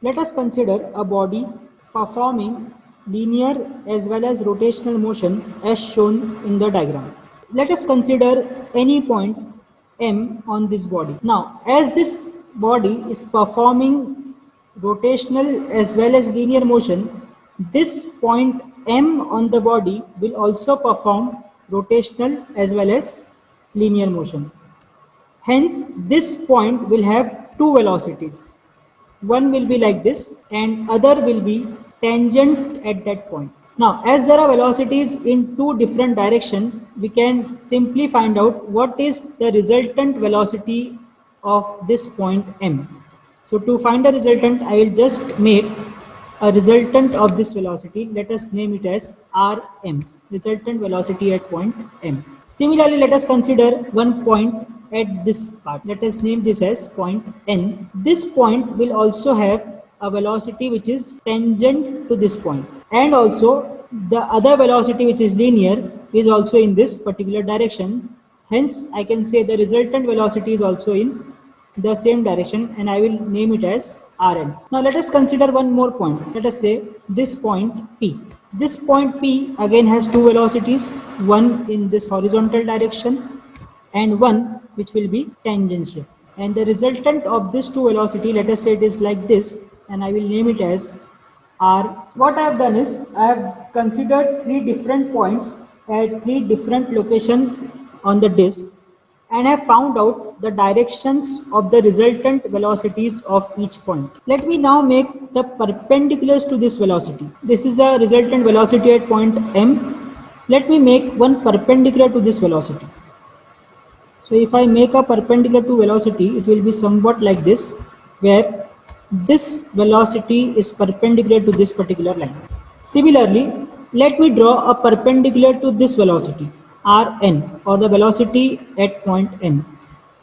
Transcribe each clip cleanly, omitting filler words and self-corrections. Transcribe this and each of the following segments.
Let us consider a body performing linear as well as rotational motion as shown in the diagram. Let us consider any point M on this body. Now, as this body is performing rotational as well as linear motion, this point M on the body will also perform rotational as well as linear motion. Hence, this point will have two velocities. One will be like this and other will be tangent at that point. Now, as there are velocities in two different directions, we can simply find out what is the resultant velocity of this point M. So to find a resultant, I will just make a resultant of this velocity. Let us name it as Rm, resultant velocity at point M. Similarly, let us consider one point at this part. Let us name this as point N. This point will also have a velocity which is tangent to this point, and also the other velocity which is linear is also in this particular direction. Hence, I can say the resultant velocity is also in the same direction, and I will name it as Rn. Now let us consider one more point. Let us say this point P. This point P again has two velocities, one in this horizontal direction and one which will be tangential. And the resultant of this two velocity, let us say it is like this, and I will name it as R. What I have done is I have considered three different points at three different locations on the disk, and I found out the directions of the resultant velocities of each point. Let me now make the perpendiculars to this velocity. This is the resultant velocity at point M. Let me make one perpendicular to this velocity. So if I make a perpendicular to velocity, it will be somewhat like this, where this velocity is perpendicular to this particular line. Similarly, let me draw a perpendicular to this velocity, Rn, or the velocity at point N.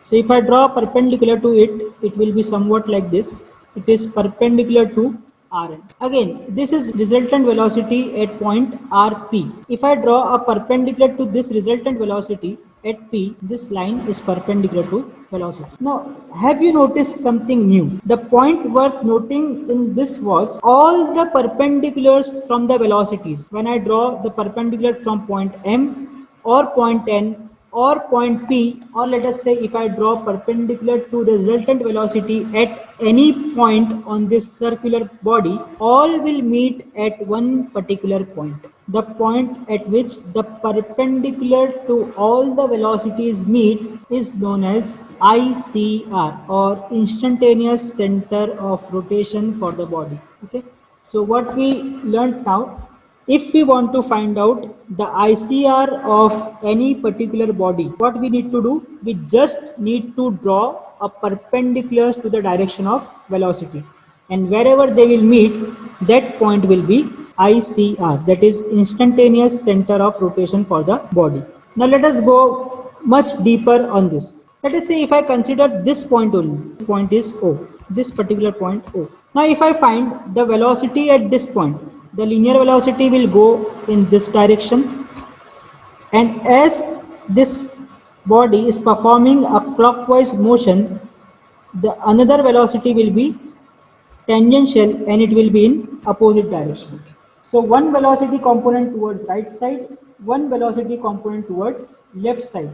So if I draw a perpendicular to it, it will be somewhat like this. It is perpendicular to Rn. Again, this is resultant velocity at point Rp. If I draw a perpendicular to this resultant velocity at P, this line is perpendicular to velocity. Now, have you noticed something new? The point worth noting in this was all the perpendiculars from the velocities. When I draw the perpendicular from point M or point N or point P, or let us say if I draw perpendicular to the resultant velocity at any point on this circular body, all will meet at one particular point. The point at which the perpendicular to all the velocities meet is known as ICR, or instantaneous center of rotation for the body. Okay, so what we learned now, if we want to find out the ICR of any particular body, what we need to do? We just need to draw a perpendicular to the direction of velocity, and wherever they will meet, that point will be ICR, that is instantaneous center of rotation for the body. Now let us go much deeper on this. Let us say if I consider this point only, this point is O, this particular point O. Now if I find the velocity at this point, the linear velocity will go in this direction, and as this body is performing a clockwise motion, the another velocity will be tangential and it will be in opposite direction. So one velocity component towards right side, one velocity component towards left side.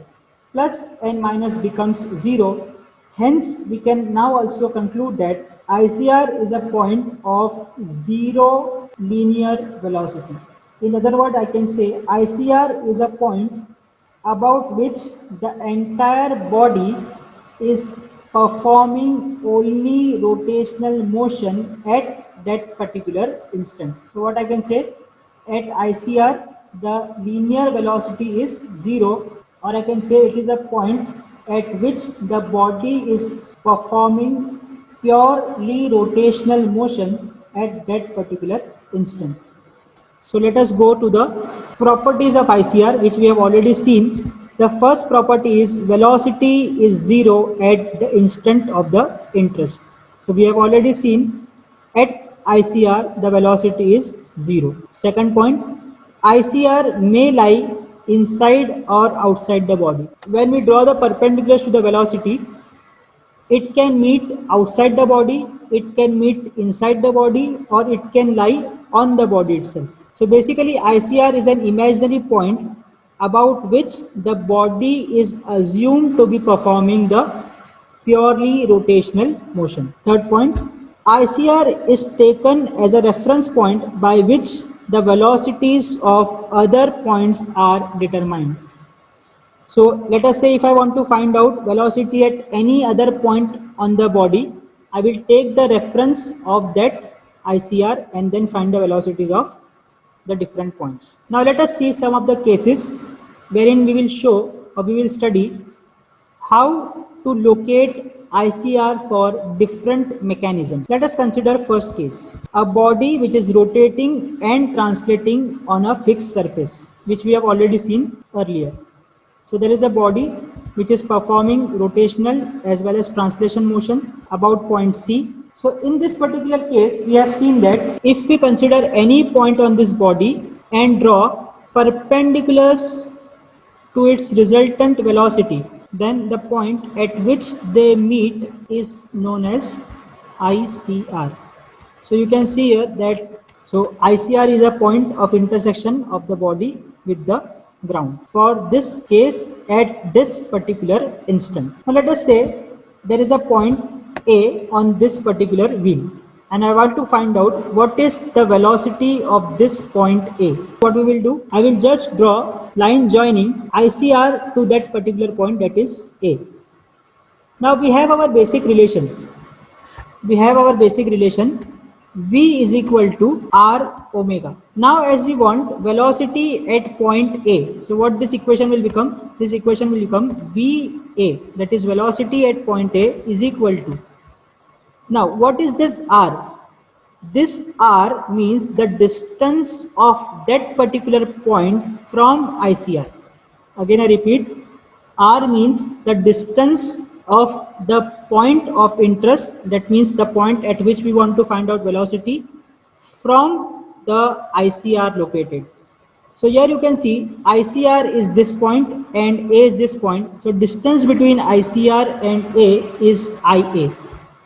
Plus and minus becomes 0. Hence, we can now also conclude that ICR is a point of zero linear velocity. In other words, I can say ICR is a point about which the entire body is performing only rotational motion at that particular instant. So what I can say, at ICR the linear velocity is 0, or I can say it is a point at which the body is performing purely rotational motion at that particular instant. So let us go to the properties of ICR, which we have already seen. The first property is velocity is 0 at the instant of the interest. So we have already seen at ICR the velocity is 0. Second point, ICR may lie inside or outside the body. When we draw the perpendiculars to the velocity, it can meet outside the body it can meet inside the body or it can lie on the body itself. So basically ICR is an imaginary point about which the body is assumed to be performing the purely rotational motion. Third point, ICR is taken as a reference point by which the velocities of other points are determined. So let us say if I want to find out velocity at any other point on the body, I will take the reference of that ICR and then find the velocities of the different points. Now let us see some of the cases wherein we will show or we will study how to locate ICR for different mechanisms. Let us consider first case, a body which is rotating and translating on a fixed surface, which we have already seen earlier. So there is a body which is performing rotational as well as translation motion about point C. So in this particular case, we have seen that if we consider any point on this body and draw perpendiculars to its resultant velocity, then the point at which they meet is known as ICR. So you can see here that ICR is a point of intersection of the body with the ground. For this case at this particular instant. Now let us say there is a point A on this particular wheel and I want to find out what is the velocity of this point A. What we will do, I will just draw line joining ICR to that particular point, that is A. Now we have our basic relation. V is equal to R omega. Now as we want velocity at point A, so what this equation will become? This equation will become VA, that is velocity at point A is equal to. Now what is this R? This R means the distance of that particular point from ICR. Again I repeat, R means the distance of the point of interest, that means the point at which we want to find out velocity from the ICR located. So here you can see ICR is this point and A is this point. So distance between ICR and A is IA.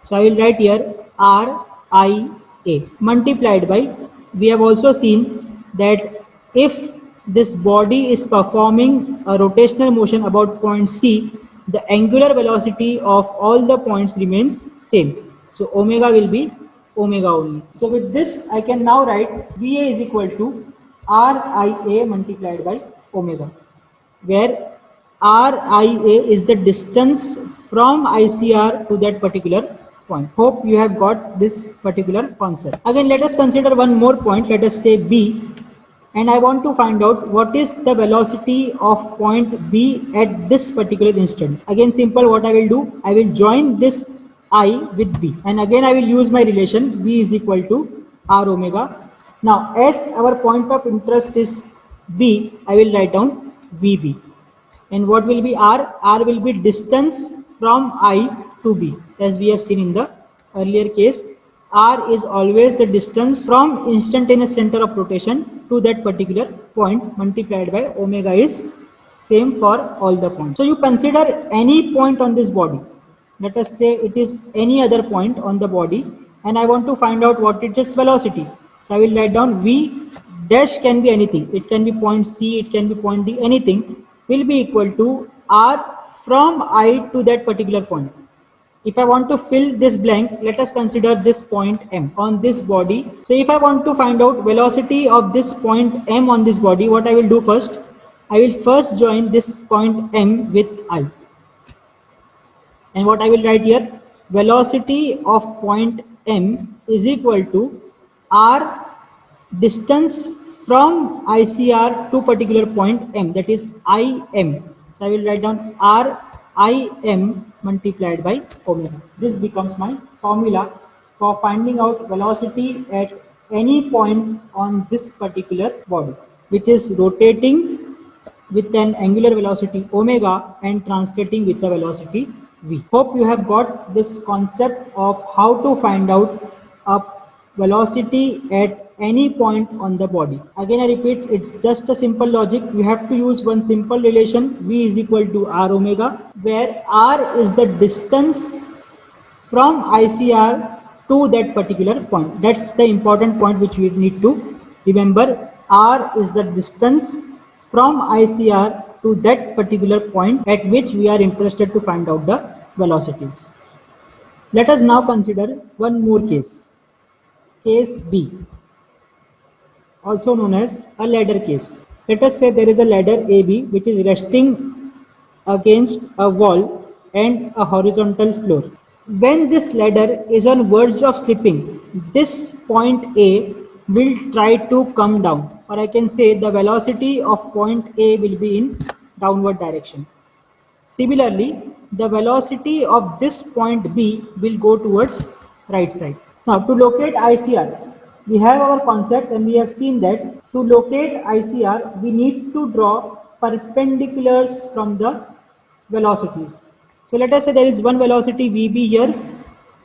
So I will write here RIA multiplied by, we have also seen that if this body is performing a rotational motion about point C, the angular velocity of all the points remains same. So omega will be omega only. So with this I can now write VA is equal to RIA multiplied by omega, where RIA is the distance from ICR to that particular point. Hope you have got this particular concept. Again let us consider one more point, let us say B, and I want to find out what is the velocity of point B at this particular instant. Again simple, what I will do, I will join this I with B and again I will use my relation V is equal to R omega. Now as our point of interest is B, I will write down VB, and what will be R? R will be distance from I to B. As we have seen in the earlier case, R is always the distance from instantaneous center of rotation to that particular point multiplied by omega is same for all the points. So you consider any point on this body. Let us say it is any other point on the body and I want to find out what is its velocity. So I will write down V dash, can be anything. It can be point C, it can be point D, anything will be equal to R from I to that particular point. If I want to fill this blank, let us consider this point M on this body. So if I want to find out velocity of this point M on this body, what I will do first? I will first join this point M with I. And what I will write here? Velocity of point M is equal to R distance from ICR to particular point M, that is IM. So I will write down RIM multiplied by omega. This becomes my formula for finding out velocity at any point on this particular body, which is rotating with an angular velocity omega and translating with the velocity v. Hope you have got this concept of how to find out a velocity at any point on the body. Again I repeat, it's just a simple logic. You have to use one simple relation, v is equal to r omega, where r is the distance from ICR to that particular point. That's the important point which we need to remember. R is the distance from ICR to that particular point at which we are interested to find out the velocities. Let us now consider one more case. Case B, also known as a ladder case. Let us say there is a ladder AB which is resting against a wall and a horizontal floor. When this ladder is on verge of slipping, this point A will try to come down, or I can say the velocity of point A will be in downward direction. Similarly, the velocity of this point B will go towards right side. Now to locate ICR, we have our concept and we have seen that to locate ICR, we need to draw perpendiculars from the velocities. So let us say there is one velocity VB here,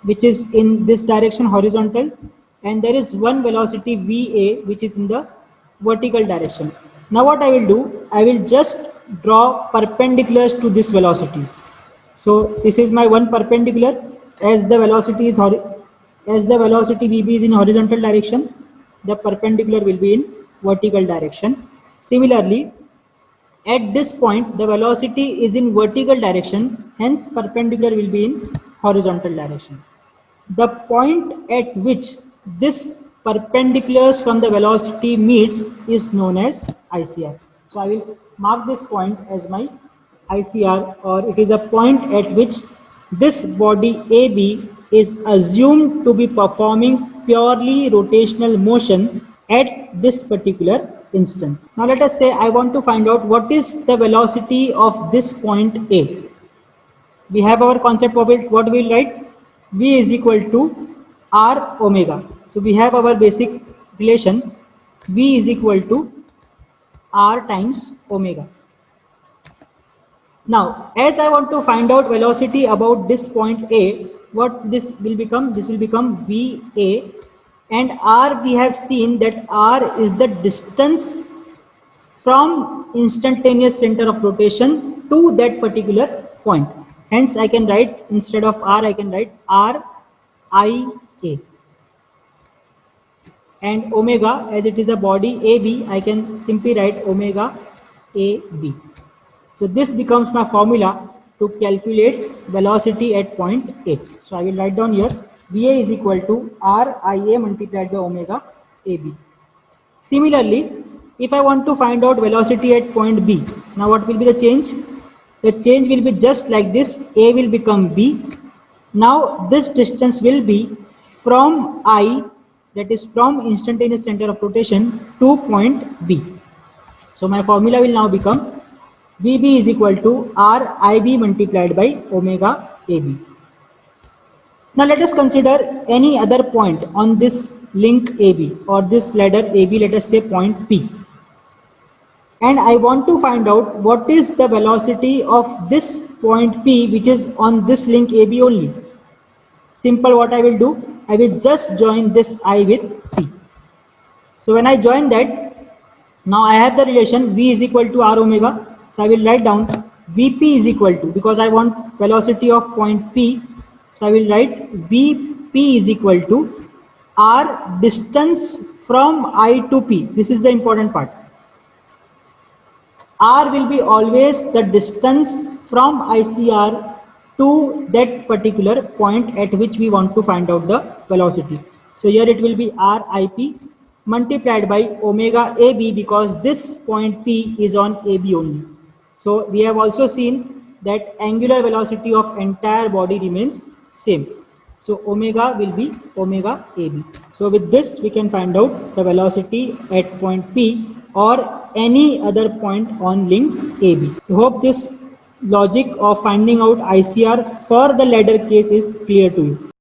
which is in this direction horizontal, and there is one velocity VA which is in the vertical direction. Now what I will do, I will just draw perpendiculars to these velocities. So this is my one perpendicular. As the velocity VB is in horizontal direction, the perpendicular will be in vertical direction. Similarly, at this point the velocity is in vertical direction, hence perpendicular will be in horizontal direction. The point at which this perpendiculars from the velocity meets is known as ICR. So I will mark this point as my ICR, or it is a point at which this body AB is assumed to be performing purely rotational motion at this particular instant. Now let us say I want to find out what is the velocity of this point A. We have our concept of it. What we will write? V is equal to R omega. So we have our basic relation. V is equal to R times omega. Now, as I want to find out velocity about this point A, what this will become? This will become VA, and R, we have seen that R is the distance from instantaneous center of rotation to that particular point. Hence, I can write, instead of R, I can write RIA. And omega, as it is a body AB, I can simply write omega AB. So this becomes my formula to calculate velocity at point A. So I will write down here, VA is equal to RIA multiplied by omega AB. Similarly, if I want to find out velocity at point B, now what will be the change? The change will be just like this. A will become B. Now this distance will be from I, that is from instantaneous center of rotation, to point B. So my formula will now become VB is equal to RIB multiplied by omega AB. Now let us consider any other point on this link AB or this ladder AB, let us say point P. And I want to find out what is the velocity of this point P which is on this link AB only. Simple, what I will do, I will just join this I with P. So when I join that, now I have the relation V is equal to R omega. So I will write down Vp is equal to, because I want velocity of point P, so I will write Vp is equal to R distance from I to P. This is the important part. R will be always the distance from ICR to that particular point at which we want to find out the velocity. So here it will be RIP multiplied by omega AB, because this point P is on AB only. So we have also seen that angular velocity of entire body remains same. So omega will be omega AB. So with this we can find out the velocity at point P or any other point on link AB. I hope this logic of finding out ICR for the ladder case is clear to you.